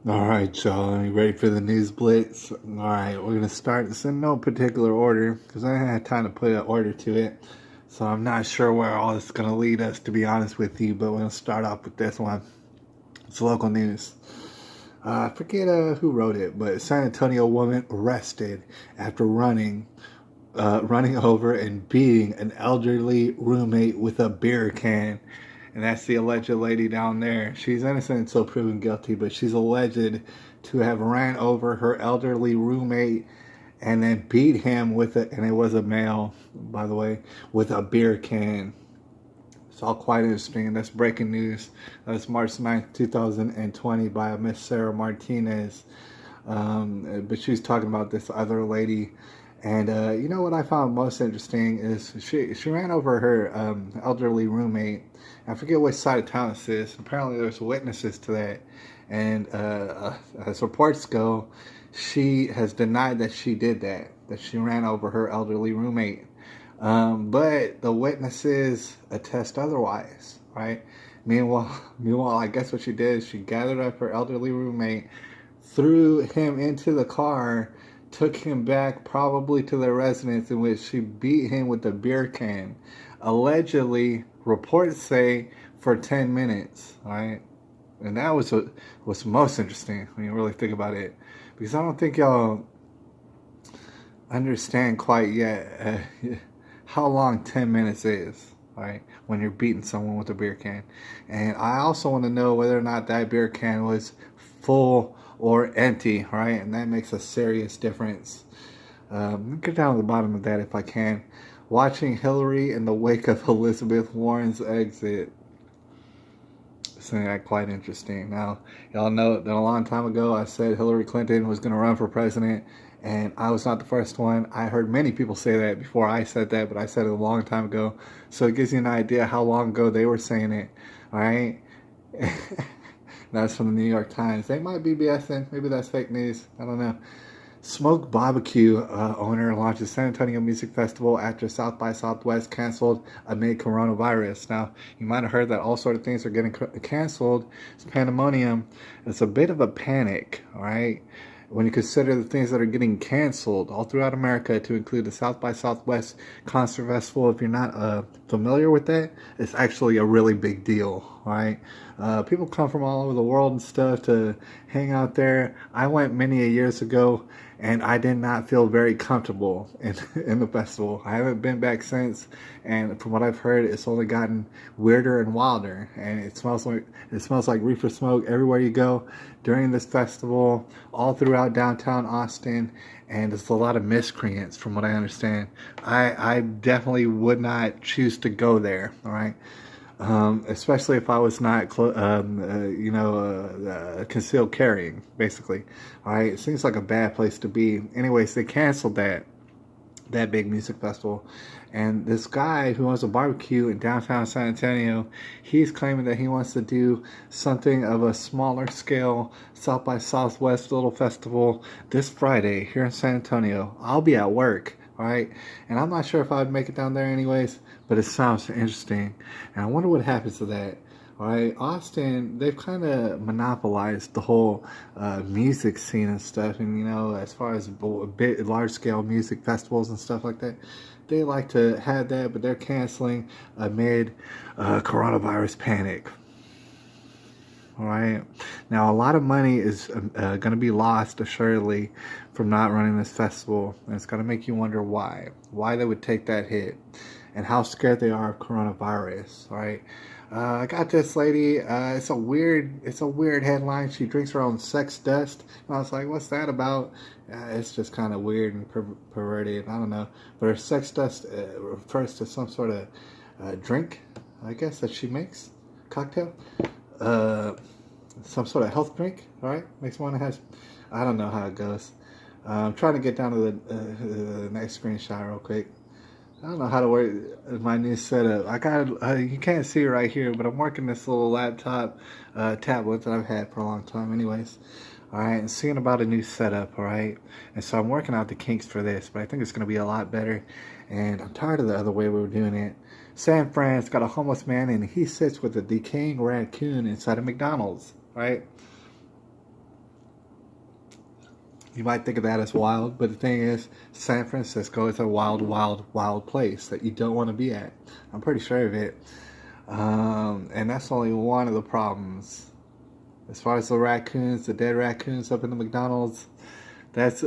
All right, y'all. Are you ready for the news blitz? All right, we're gonna start this in no particular order because I had time to put an order to it. So I'm not sure where all this is gonna lead us, to be honest with you. But we're gonna start off with this one. It's local news. I forget who wrote it, but San Antonio woman arrested after running over and beating an elderly roommate with a beer can. And that's the alleged lady down there. She's innocent until proven guilty, but she's alleged to have ran over her elderly roommate and then beat him with it. And it was a male, by the way, with a beer can. It's all quite interesting. That's breaking news. That's March 9th, 2020 by Miss Sarah Martinez. But she was talking about this other lady. And you know what I found most interesting is she ran over her elderly roommate. I forget which side of town this is. Apparently, there's witnesses to that. And as reports go, she has denied that she did that she ran over her elderly roommate. But the witnesses attest otherwise, right? Meanwhile, I guess what she did is she gathered up her elderly roommate, threw him into the car, took him back probably to their residence, in which she beat him with a beer can. Allegedly, reports say for 10 minutes, right? And that was what's most interesting when you really think about it, because I don't think y'all understand quite yet how long 10 minutes is, right? When you're beating someone with a beer can. And I also want to know whether or not that beer can was full or empty, right? And that makes a serious difference. Get down to the bottom of that if I can. Watching Hillary in the wake of Elizabeth Warren's exit. Something that quite interesting. Now, y'all know that a long time ago I said Hillary Clinton was going to run for president, and I was not the first one. I heard many people say that before I said that, but I said it a long time ago. So it gives you an idea how long ago they were saying it. All right. That's from the New York Times. They might be BSing. Maybe that's fake news. I don't know. Smoke Barbecue owner launches San Antonio Music Festival after South by Southwest canceled amid coronavirus. Now, you might have heard that all sort of things are getting canceled. It's pandemonium. It's a bit of a panic, all right? When you consider the things that are getting canceled all throughout America, to include the South by Southwest Concert Festival. If you're not familiar with that, it's actually a really big deal, right? People come from all over the world and stuff to hang out there. I went many a years ago, and I did not feel very comfortable in the festival. I haven't been back since, and from what I've heard, it's only gotten weirder and wilder. And it smells like reefer smoke everywhere you go during this festival, all throughout downtown Austin. And there's a lot of miscreants, from what I understand. I definitely would not choose to go there. All right. Especially if I was not, concealed carrying, basically. All right, it seems like a bad place to be. Anyways, they canceled that big music festival, and this guy who owns a barbecue in downtown San Antonio, he's claiming that he wants to do something of a smaller scale South by Southwest little festival this Friday here in San Antonio. I'll be at work. All right, and I'm not sure if I'd make it down there anyways, but it sounds interesting, and I wonder what happens to that. All right, Austin, they've kind of monopolized the whole music scene and stuff, and as far as big, large-scale music festivals and stuff like that, they like to have that, but they're canceling amid coronavirus panic. All right. Now, a lot of money is going to be lost, assuredly, from not running this festival. And it's going to make you wonder why they would take that hit, and how scared they are of coronavirus. All right. I got this lady. It's a weird headline. She drinks her own sex dust. And I was like, what's that about? It's just kind of weird and perverted. I don't know. But her sex dust refers to some sort of drink, I guess, that she makes, cocktail. Some sort of health drink, all right? Makes one that has, I don't know how it goes. I'm trying to get down to the next screenshot real quick. I don't know how to work my new setup. I got you can't see it right here, but I'm working this little laptop tablet that I've had for a long time anyways. All right, and seeing about a new setup, all right? And so I'm working out the kinks for this, but I think it's going to be a lot better. And I'm tired of the other way we were doing it. San Fran's got a homeless man, and he sits with a decaying raccoon inside a McDonald's, right? You might think of that as wild, but the thing is, San Francisco is a wild, wild, wild place that you don't want to be at. I'm pretty sure of it. And that's only one of the problems. As far as the raccoons, the dead raccoons up in the McDonald's, that's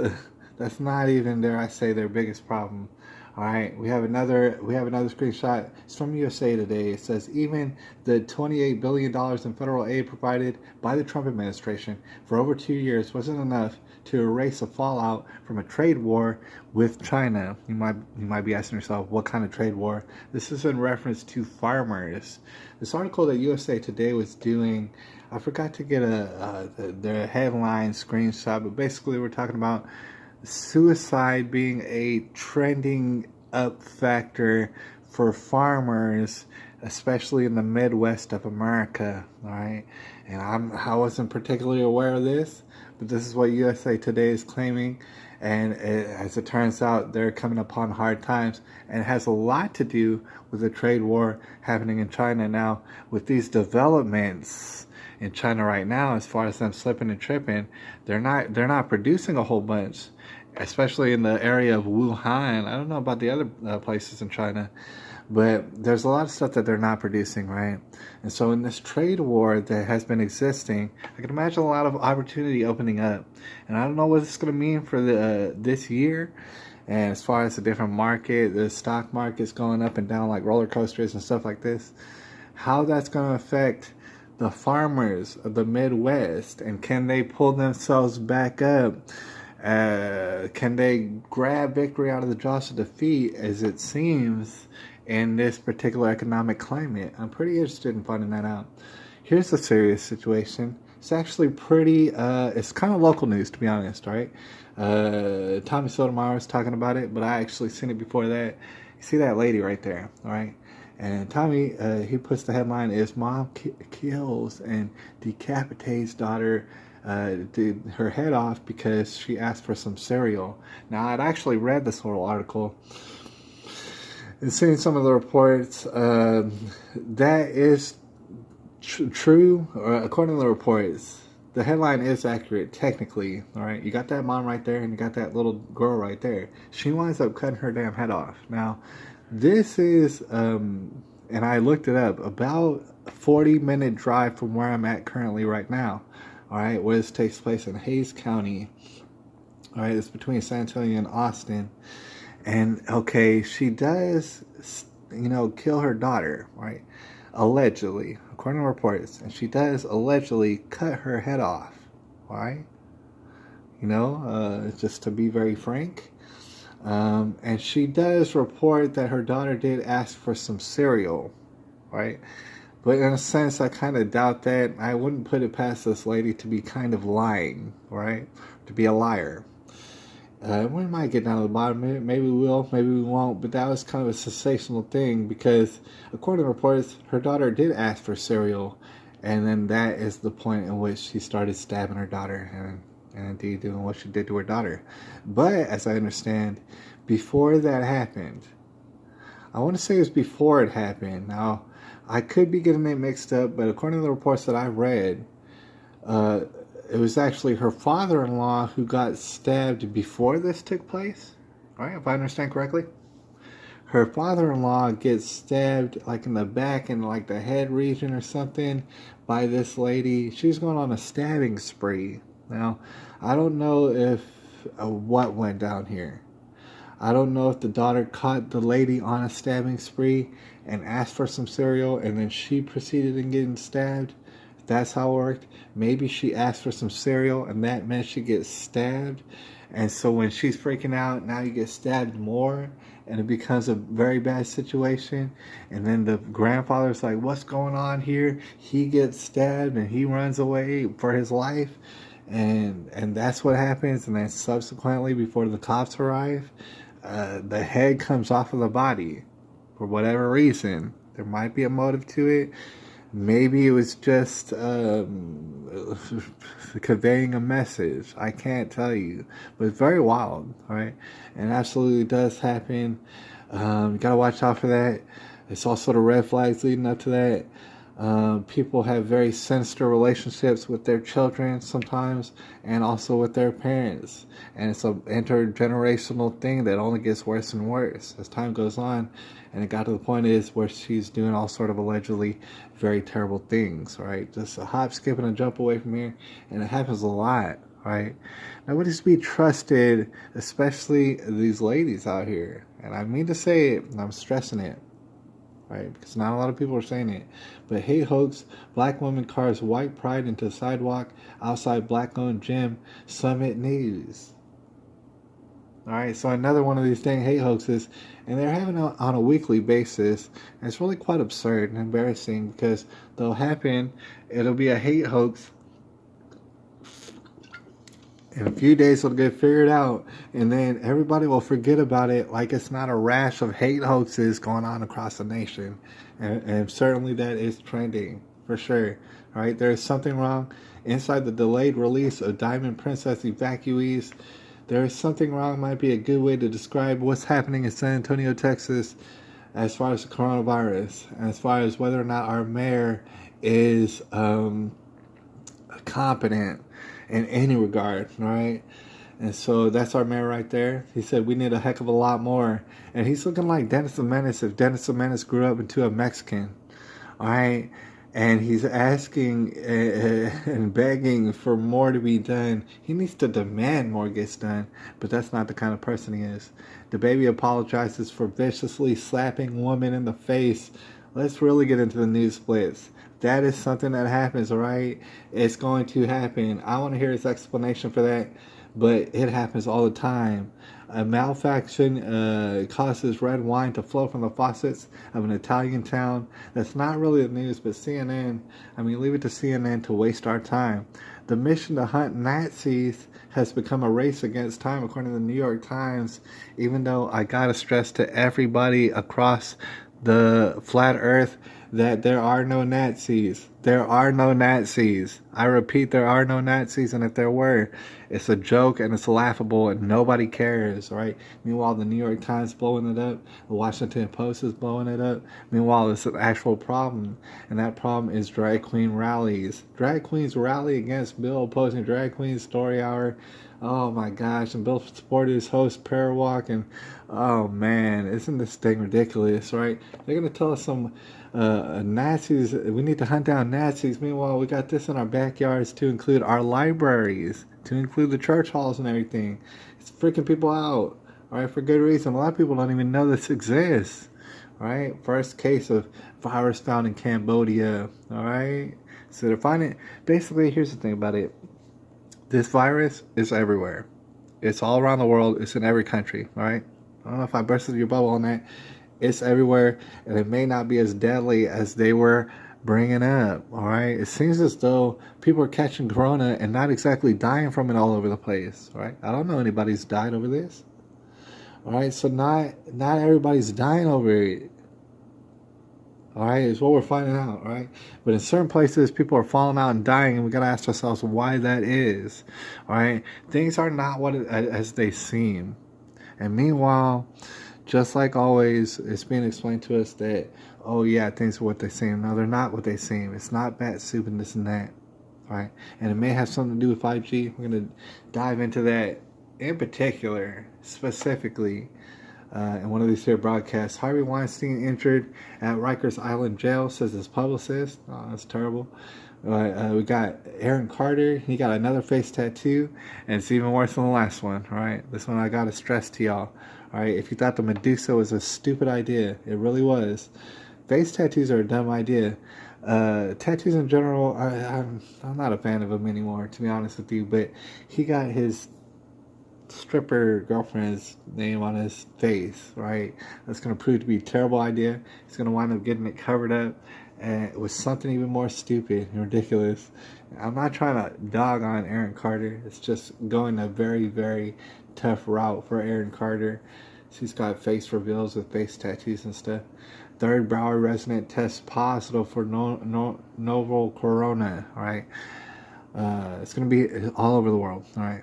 that's not even, dare I say, their biggest problem. All right, we have another screenshot. It's from USA Today. It says even the $28 billion in federal aid provided by the Trump administration for over 2 years wasn't enough to erase the fallout from a trade war with China. You might be asking yourself, what kind of trade war? This is in reference to farmers. This article that USA Today was doing, I forgot to get the headline screenshot, but basically we're talking about suicide being a trending up factor for farmers, especially in the Midwest of America. All right, and I wasn't particularly aware of this, but this is what USA Today is claiming, and as it turns out, they're coming upon hard times, and it has a lot to do with the trade war happening in China now. With these developments in China right now, as far as them slipping and tripping, they're not producing a whole bunch, especially in the area of Wuhan. I don't know about the other places in China, but there's a lot of stuff that they're not producing, right? And so in this trade war that has been existing, I can imagine a lot of opportunity opening up, and I don't know what it's going to mean for this year. And as far as the different market, the stock market's going up and down like roller coasters and stuff like this, how that's going to affect the farmers of the Midwest, and can they pull themselves back up? Can they grab victory out of the jaws of defeat, as it seems, in this particular economic climate? I'm pretty interested in finding that out. Here's a serious situation. It's actually pretty, it's kind of local news, to be honest, right? Tommy Sotomayor was talking about it, but I actually seen it before that. You see that lady right there, all right? And Tommy, he puts the headline is mom kills and decapitates daughter, did her head off because she asked for some cereal. Now, I'd actually read this whole article and seen some of the reports. That is true, or according to the reports. The headline is accurate, technically. All right, you got that mom right there, and you got that little girl right there. She winds up cutting her damn head off. Now, this is, and I looked it up, about a 40-minute drive from where I'm at currently right now. All right, where this takes place in Hayes County. All right, it's between San Antonio and Austin. And, okay, she does, kill her daughter, right? Allegedly, according to reports. And she does allegedly cut her head off, right? Just to be very frank. And she does report that her daughter did ask for some cereal, right? But in a sense, I kind of doubt that. I wouldn't put it past this lady to be kind of lying, right? To be a liar. We might get down to the bottom of it. Maybe we will, maybe we won't. But that was kind of a sensational thing because, according to reports, her daughter did ask for cereal. And then that is the point in which she started stabbing her daughter and indeed doing what she did to her daughter. But, as I understand, before that happened, I want to say it was before it happened. Now, I could be getting it mixed up, but according to the reports that I read, it was actually her father-in-law who got stabbed before this took place. Right, if I understand correctly. Her father-in-law gets stabbed like in the back and like the head region or something by this lady. She's going on a stabbing spree. Now, I don't know if what went down here. I don't know if the daughter caught the lady on a stabbing spree and asked for some cereal and then she proceeded in getting stabbed. If that's how it worked. Maybe she asked for some cereal and that meant she gets stabbed. And so when she's freaking out, now you get stabbed more and it becomes a very bad situation. And then the grandfather's like, what's going on here? He gets stabbed and he runs away for his life. And that's what happens. And then subsequently, before the cops arrive, the head comes off of the body for whatever reason. There might be a motive to it. Maybe it was just conveying a message. I can't tell you. But it's very wild, right? And absolutely does happen. You got to watch out for that. It's also the red flags leading up to that. People have very sinister relationships with their children sometimes, and also with their parents. And it's an intergenerational thing that only gets worse and worse as time goes on. And it got to the point is where she's doing all sort of allegedly very terrible things, right? Just a hop, skip, and a jump away from here, and it happens a lot, right? Nobody's to be trusted, especially these ladies out here. And I mean to say it, and I'm stressing it, right? Because not a lot of people are saying it. But hate hoax, black woman carves white pride into sidewalk outside black-owned gym, Summit News. All right, so another one of these dang hate hoaxes, and they're having it on a weekly basis. And it's really quite absurd and embarrassing because they'll happen, it'll be a hate hoax. In a few days, it'll get figured out, and then everybody will forget about it like it's not a rash of hate hoaxes going on across the nation. And certainly that is trending, for sure. All right, there is something wrong inside the delayed release of Diamond Princess evacuees. There is something wrong might be a good way to describe what's happening in San Antonio, Texas, as far as the coronavirus, and as far as whether or not our mayor is competent in any regard, right? And so that's our mayor right there. He said we need a heck of a lot more. And he's looking like Dennis the Menace if Dennis the Menace grew up into a Mexican, all right? And he's asking and begging for more to be done. He needs to demand more gets done, but that's not the kind of person he is. The baby apologizes for viciously slapping woman in the face. Let's really get into the news splits. That is something that happens, all right? It's going to happen. I want to hear his explanation for that, but it happens all the time. A malfunction causes red wine to flow from the faucets of an Italian town. That's not really the news, but CNN, leave it to CNN to waste our time. The mission to hunt Nazis has become a race against time, according to the New York Times, even though I gotta stress to everybody across the flat earth that there are no Nazis. There are no Nazis. I repeat, there are no Nazis, and if there were, it's a joke and it's laughable and nobody cares, right? Meanwhile, the New York Times blowing it up, the Washington Post is blowing it up. Meanwhile, it's an actual problem, and that problem is drag queen rallies. Drag queens rally against bill opposing drag queen story hour. Oh my gosh, and Bill supported his host prayer walk, and oh man, isn't this thing ridiculous, right? They're gonna tell us some Nazis, we need to hunt down Nazis. Meanwhile, we got this in our backyards to include our libraries, to include the church halls and everything. It's freaking people out, all right, for good reason. A lot of people don't even know this exists, all right? First case of virus found in Cambodia, all right? So they're finding, basically, here's the thing about it. This virus is everywhere. It's all around the world. It's in every country, all right? I don't know if I bursted your bubble on that. It's everywhere, and it may not be as deadly as they were bringing up, all right? It seems as though people are catching corona and not exactly dying from it all over the place, all right? I don't know anybody's died over this, all right? So not everybody's dying over it, all right? Is what we're finding out, all right? But in certain places, people are falling out and dying, and we got to ask ourselves why that is, all right? Things are not as they seem. And meanwhile, just like always, it's being explained to us that, oh yeah, things are what they seem. No, they're not what they seem. It's not bat soup and this and that, right? And it may have something to do with 5G. We're going to dive into that in particular, specifically, in one of these here broadcasts. Harvey Weinstein injured at Rikers Island Jail, says his publicist. Oh, that's terrible. We got Aaron Carter. He got another face tattoo, and it's even worse than the last one, right? This one I got to stress to y'all. All right, if you thought the Medusa was a stupid idea, it really was. Face tattoos are a dumb idea. Tattoos in general, I'm not a fan of them anymore, to be honest with you. But he got his stripper girlfriend's name on his face, right? That's going to prove to be a terrible idea. He's going to wind up getting it covered up with something even more stupid and ridiculous. I'm not trying to dog on Aaron Carter. It's just going a very, very tough route for Aaron Carter. She's got face reveals with face tattoos and stuff. Third Broward resident tests positive for novel corona. All right, it's gonna be all over the world. All right,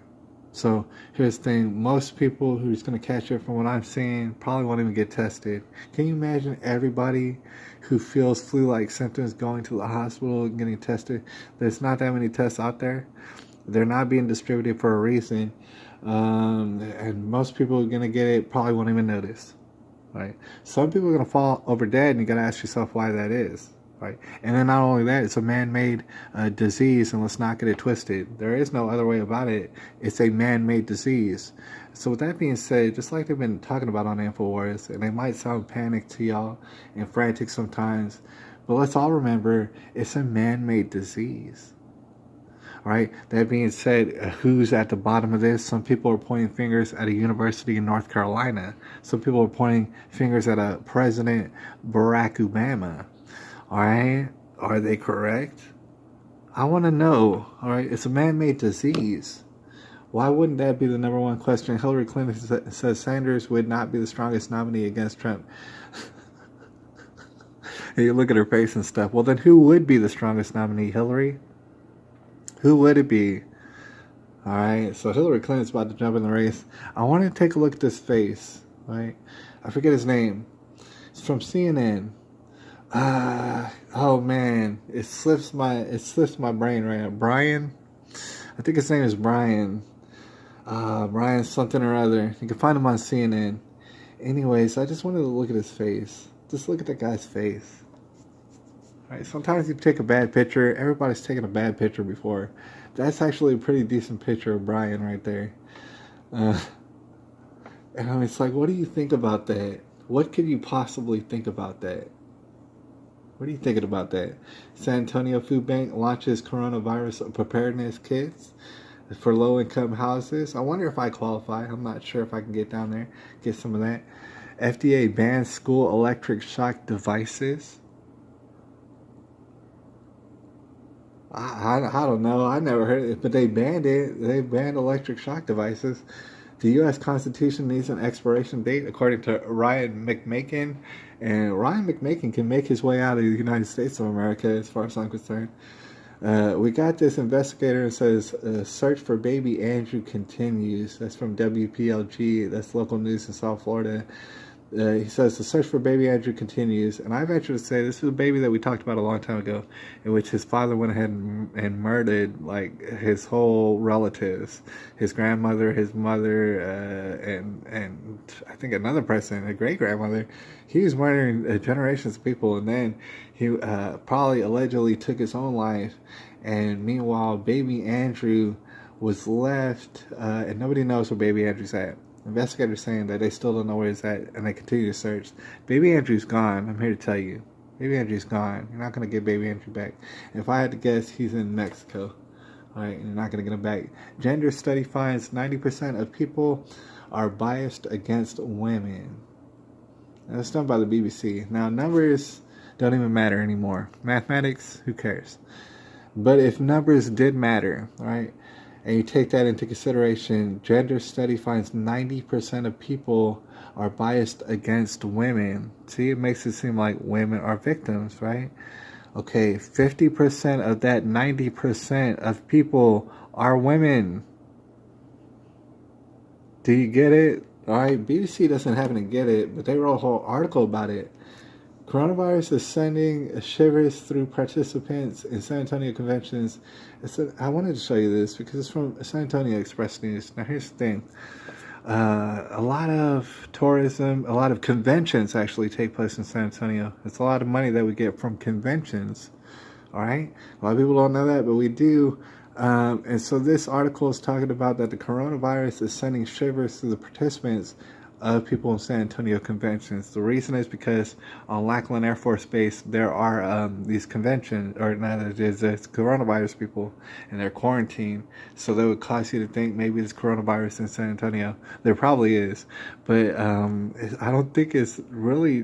So here's the thing, most people who's going to catch it from what I'm seeing probably won't even get tested. Can you imagine everybody who feels flu-like symptoms going to the hospital and getting tested? There's not that many tests out there. They're not being distributed for a reason. And most people who are going to get it probably won't even notice. Right? Some people are going to fall over dead, and you got to ask yourself why that is. Right? And then not only that, it's a man-made disease, and let's not get it twisted. There is no other way about it. It's a man-made disease. So with that being said, just like they've been talking about on InfoWars, and they might sound panicked to y'all and frantic sometimes, but let's all remember, it's a man-made disease. All right. That being said, who's at the bottom of this? Some people are pointing fingers at a university in North Carolina. Some people are pointing fingers at a President Barack Obama. All right. Are they correct? I want to know. All right. It's a man-made disease. Why wouldn't that be the number one question? Hillary Clinton says Sanders would not be the strongest nominee against Trump. And you look at her face and stuff. Well, then who would be the strongest nominee? Hillary? Who would it be? All right, so Hillary Clinton's about to jump in the race. I want to take a look at this face, right? I forget his name. It's from CNN. Oh man, it slips my brain right now. Brian, I think his name is Brian. Brian something or other. You can find him on CNN. Anyways, I just wanted to look at his face. Just look at that guy's face. Right, sometimes you take a bad picture. Everybody's taken a bad picture before. That's actually a pretty decent picture of Brian right there. And it's like, what do you think about that? What could you possibly think about that? What are you thinking about that? San Antonio Food Bank launches coronavirus preparedness kits for low-income houses. I wonder if I qualify. I'm not sure if I can get down there, get some of that. FDA bans school electric shock devices. I don't know. I never heard it, but they banned it. They banned electric shock devices. The U.S. Constitution needs an expiration date, according to Ryan McMakin. And Ryan McMakin can make his way out of the United States of America, as far as I'm concerned. We got this investigator and says, search for baby Andrew continues. That's from WPLG. That's local news in South Florida. He says the search for baby Andrew continues, and I venture to say this is a baby that we talked about a long time ago, in which his father went ahead and murdered like his whole relatives, his grandmother, his mother, and I think another person, a great grandmother. He was murdering generations of people, and then he probably allegedly took his own life. And meanwhile, baby Andrew was left, and nobody knows where baby Andrew's at. Investigators saying that they still don't know where he's at, and they continue to search. Baby Andrew's gone. I'm here to tell you. Baby Andrew's gone. You're not going to get baby Andrew back. If I had to guess, he's in Mexico. All right, and you're not going to get him back. Gender study finds 90% of people are biased against women. That's done by the BBC. Now, numbers don't even matter anymore. Mathematics, who cares? But if numbers did matter, all right, and you take that into consideration, gender study finds 90% of people are biased against women. See, it makes it seem like women are victims, right? Okay, 50% of that 90% of people are women. Do you get it? All right, BBC doesn't happen to get it, but they wrote a whole article about it. Coronavirus is sending shivers through participants in San Antonio conventions. I wanted to show you this because it's from San Antonio Express News. Now, here's the thing. A lot of tourism, a lot of conventions actually take place in San Antonio. It's a lot of money that we get from conventions. All right? A lot of people don't know that, but we do. And so this article is talking about that the coronavirus is sending shivers through the participants of people in San Antonio conventions. The reason is because on Lackland Air Force Base there are these conventions, or not, there's coronavirus people, and they're quarantined, so that would cause you to think maybe there's coronavirus in San Antonio. There probably is, but I don't think it's really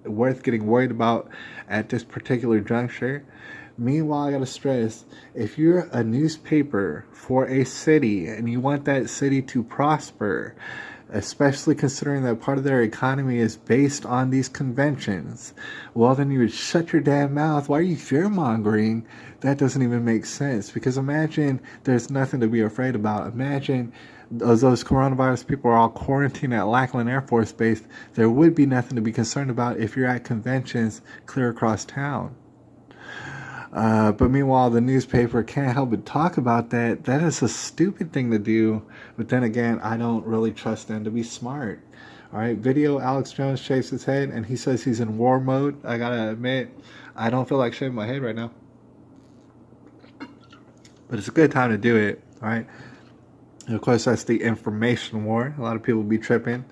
worth getting worried about at this particular juncture. Meanwhile, I gotta stress, if you're a newspaper for a city and you want that city to prosper, especially considering that part of their economy is based on these conventions. Well, then you would shut your damn mouth. Why are you fear-mongering? That doesn't even make sense, because imagine there's nothing to be afraid about. Imagine those coronavirus people are all quarantined at Lackland Air Force Base. There would be nothing to be concerned about if you're at conventions clear across town. But meanwhile, the newspaper can't help but talk about that. That is a stupid thing to do. But then again, I don't really trust them to be smart. All right, video, Alex Jones shaves his head, and he says he's in war mode. I gotta admit, I don't feel like shaving my head right now. But it's a good time to do it, all right? And of course, that's the information war. A lot of people be tripping.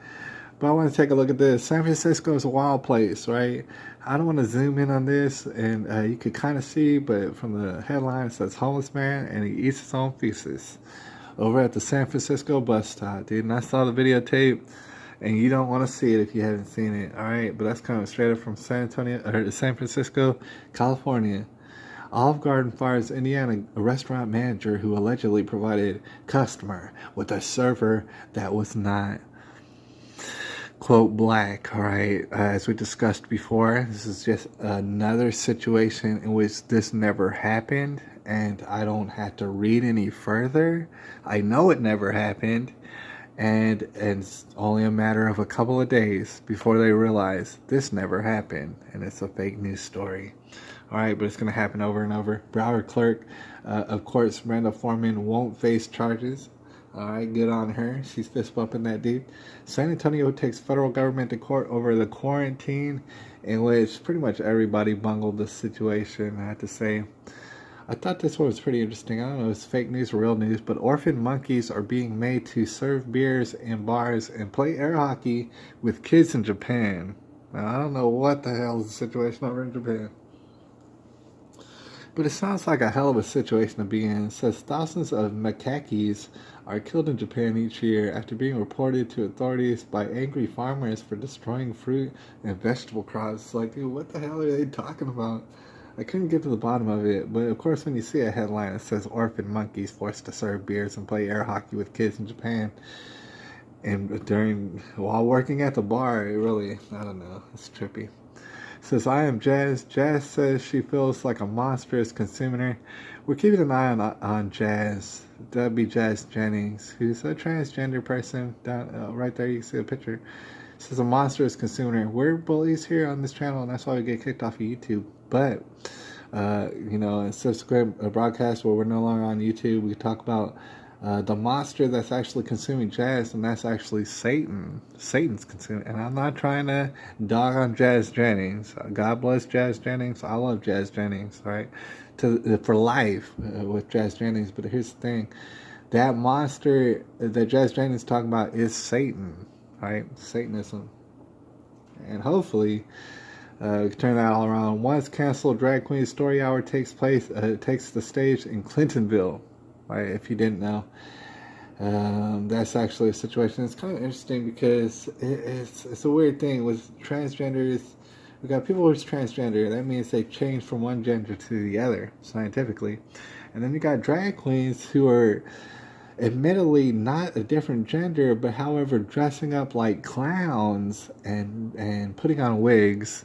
But I want to take a look at this. San Francisco is a wild place, right? I don't want to zoom in on this, and you could kind of see, but from the headline it says homeless man and he eats his own feces over at the San Francisco bus stop, dude. And I saw the videotape, and you don't want to see it if you haven't seen it, all right? But that's coming straight up from San Francisco, California. Olive Garden fires Indiana a restaurant manager who allegedly provided customer with a server that was not, quote, black. All right, as we discussed before, this is just another situation in which this never happened, and I don't have to read any further. I know it never happened, and it's only a matter of a couple of days before they realize this never happened, and it's a fake news story. All right, but it's going to happen over and over. Broward clerk of courts Brenda Foreman won't face charges. All right, good on her. She's fist bumping that dude. San Antonio takes federal government to court over the quarantine, in which pretty much everybody bungled the situation, I have to say. I thought this one was pretty interesting. I don't know if it's fake news or real news, but orphan monkeys are being made to serve beers in bars and play air hockey with kids in Japan. Now, I don't know what the hell is the situation over in Japan, but it sounds like a hell of a situation to be in. It says thousands of macaques are killed in Japan each year after being reported to authorities by angry farmers for destroying fruit and vegetable crops. Like, dude, what the hell are they talking about? I couldn't get to the bottom of it, but of course when you see a headline that says orphan monkeys forced to serve beers and play air hockey with kids in Japan, and while working at the bar, it really, I don't know, it's trippy. Says, I am Jazz. Jazz says she feels like a monstrous consumer. We're keeping an eye on Jazz. That'd be Jazz Jennings, who's a transgender person. Down right there, you can see a picture. Says a monstrous consumer. We're bullies here on this channel, and that's why we get kicked off of YouTube. But in subsequent broadcasts where we're no longer on YouTube, we talk about the monster that's actually consuming Jazz, and that's actually Satan. Satan's consuming, and I'm not trying to dog on Jazz Jennings. God bless Jazz Jennings. I love Jazz Jennings, right? For life with Jazz Jennings. But here's the thing: that monster that Jazz Jennings is talking about is Satan, right? Satanism, and hopefully we can turn that all around. Once canceled Drag Queen Story Hour takes the stage in Clintonville. Right, if you didn't know, that's actually a situation. It's kind of interesting because it's a weird thing with transgenders. We got people who's transgender. That means they change from one gender to the other scientifically, and then you got drag queens who are admittedly not a different gender, but however dressing up like clowns and putting on wigs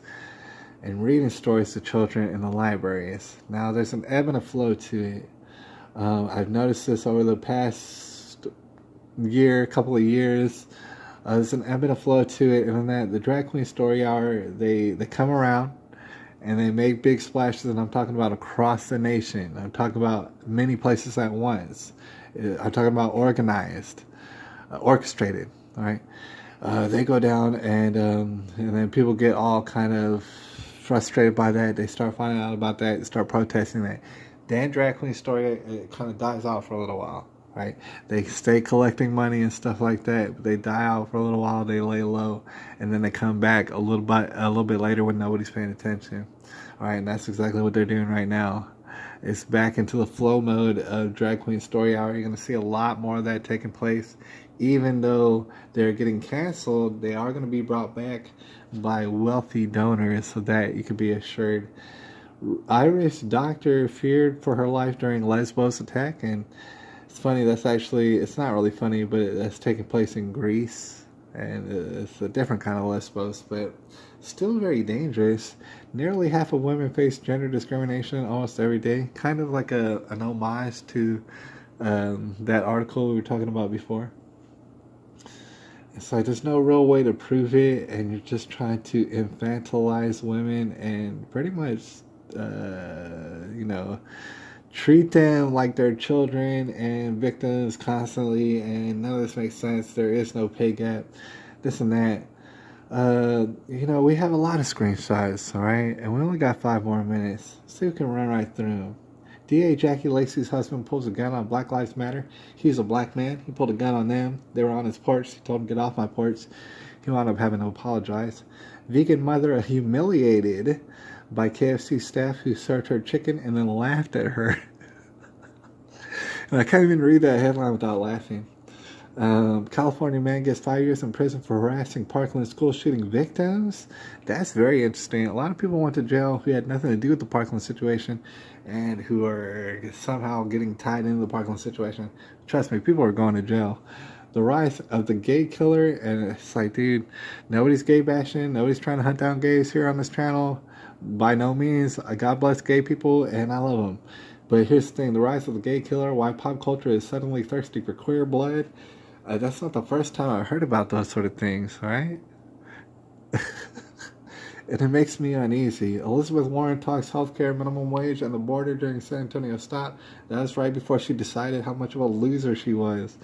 and reading stories to children in the libraries. Now there's an ebb and a flow to it. I've noticed this over the past couple of years. There's an ebb and a flow to it, and then the Drag Queen Story Hour, they come around and they make big splashes, and I'm talking about across the nation. I'm talking about many places at once. I'm talking about organized, orchestrated. All right, they go down, and then people get all kind of frustrated by that. They start finding out about that. They start protesting that. Then Drag Queen Story, it kind of dies out for a little while, right? They stay collecting money and stuff like that, but they die out for a little while. They lay low, and then they come back a little bit later when nobody's paying attention. All right, and that's exactly what they're doing right now. It's back into the flow mode of Drag Queen Story Hour. You're going to see a lot more of that taking place. Even though they're getting canceled, they are going to be brought back by wealthy donors, so that you can be assured. Irish doctor feared for her life during Lesbos attack, and it's funny, it's not really funny, but that's taking place in Greece. and it's a different kind of lesbos, but still very dangerous. Nearly half of women face gender discrimination almost every day, kind of like an homage to that article we were talking about before. It's like there's no real way to prove it, and you're just trying to infantilize women and pretty much, you know, treat them like they're children and victims constantly, and none of this makes sense. There is no pay gap, this and that. You know, we have a lot of screenshots, all right, and we only got 5 more minutes. See if we can run right through them. DA Jackie Lacey's husband pulls a gun on Black Lives Matter. He's a black man. He pulled a gun on them. They were on his porch. He told them, get off my porch. He wound up having to apologize. Vegan mother humiliated by KFC staff who served her chicken and then laughed at her. And I can't even read that headline without laughing. California man gets 5 years in prison for harassing Parkland school shooting victims. That's very interesting. A lot of people went to jail who had nothing to do with the Parkland situation and who are somehow getting tied into the Parkland situation. Trust me, people are going to jail. The rise of the gay killer, and it's like, dude, nobody's gay bashing. Nobody's trying to hunt down gays here on this channel. By no means. God bless gay people, and I love them. But here's the thing, the rise of the gay killer, why pop culture is suddenly thirsty for queer blood. That's not the first time I've heard about those sort of things, right? And it makes me uneasy. Elizabeth Warren talks healthcare, minimum wage, and the border during San Antonio stop. That was right before she decided how much of a loser she was.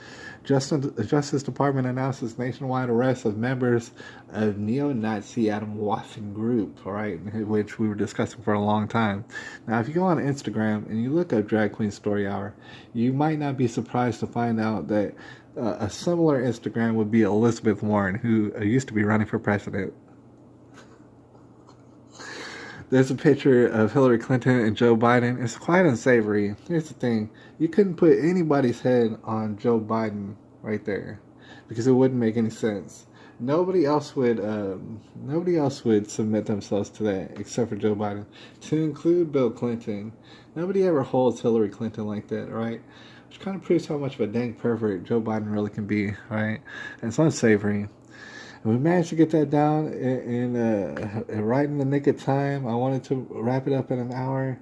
Justice Department announces nationwide arrest of members of neo-Nazi Adam Waffen group, all right, which we were discussing for a long time. Now, if you go on Instagram and you look up Drag Queen Story Hour, you might not be surprised to find out that a similar Instagram would be Elizabeth Warren, who used to be running for president. There's a picture of Hillary Clinton and Joe Biden. It's quite unsavory. Here's the thing. You couldn't put anybody's head on Joe Biden right there because it wouldn't make any sense. Nobody else would submit themselves to that except for Joe Biden. To include Bill Clinton. Nobody ever holds Hillary Clinton like that, right? Which kind of proves how much of a dang pervert Joe Biden really can be, right? And it's unsavory. And we managed to get that down in right in the nick of time. I wanted to wrap it up in an hour,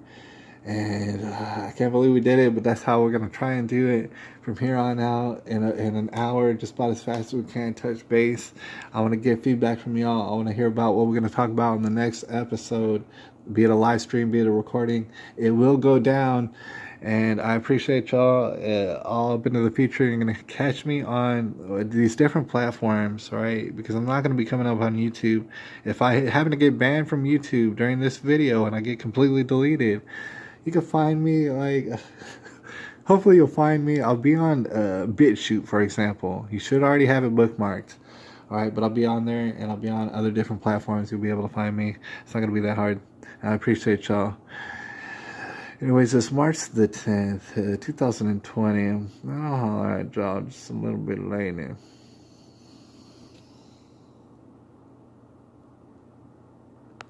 and I can't believe we did it, but that's how we're going to try and do it from here on out in an hour, just about as fast as we can, touch base. I want to get feedback from y'all. I want to hear about what we're going to talk about in the next episode, be it a live stream, be it a recording. It will go down. And I appreciate y'all all up into the future. You're going to catch me on these different platforms, right? Because I'm not going to be coming up on YouTube. If I happen to get banned from YouTube during this video and I get completely deleted, you can find me, like, hopefully you'll find me. I'll be on BitChute, for example. You should already have it bookmarked. All right, but I'll be on there, and I'll be on other different platforms. You'll be able to find me. It's not going to be that hard. And I appreciate y'all. Anyways, it's March the 10th, 2020. I'll holler at y'all just a little bit later.